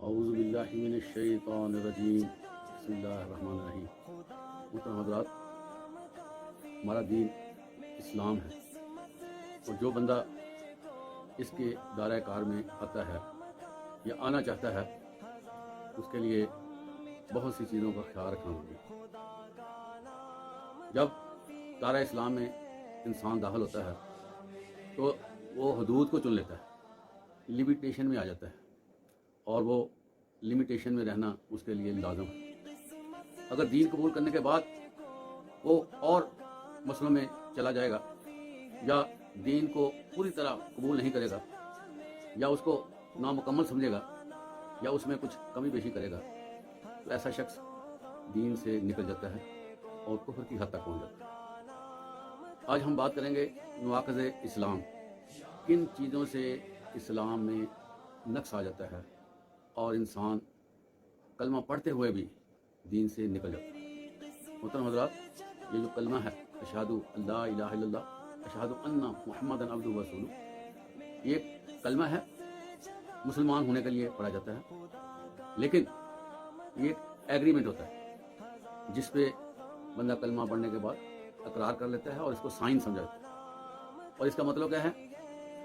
اعوذ باللہ من الشیطان الرجیم بسم اللہ الرحمن الرحیم۔ محترم حضرات، ہمارا دین اسلام ہے، اور جو بندہ اس کے دائرہ کار میں آتا ہے یا آنا چاہتا ہے اس کے لیے بہت سی چیزوں کا خیال رکھنا ہوگا۔ جب دائرہ اسلام میں انسان داخل ہوتا ہے تو وہ حدود کو چن لیتا ہے، لمیٹیشن میں آ جاتا ہے، اور وہ لمیٹیشن میں رہنا اس کے لیے لازم ہے۔ اگر دین قبول کرنے کے بعد وہ اور مسئلوں میں چلا جائے گا یا دین کو پوری طرح قبول نہیں کرے گا یا اس کو نامکمل سمجھے گا یا اس میں کچھ کمی بیشی کرے گا تو ایسا شخص دین سے نکل جاتا ہے اور کفر کی حد تک پہنچ جاتا ہے۔ آج ہم بات کریں گے نواقض اسلام، کن چیزوں سے اسلام میں نقص آ جاتا ہے اور انسان کلمہ پڑھتے ہوئے بھی دین سے نکل جاتا ہے۔ محترم حضرات، یہ جو کلمہ ہے اشہد ان لا الہ الا اللہ اشہد ان محمدً عبدہ ورسولہ، یہ کلمہ ہے، مسلمان ہونے کے لیے پڑھا جاتا ہے، لیکن یہ ایک ایگریمنٹ ہوتا ہے جس پہ بندہ کلمہ پڑھنے کے بعد اقرار کر لیتا ہے اور اس کو سائن سمجھا جاتا ہے، اور اس کا مطلب کیا ہے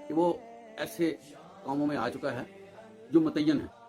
کہ وہ ایسے کاموں میں آ چکا ہے جو متعین ہے۔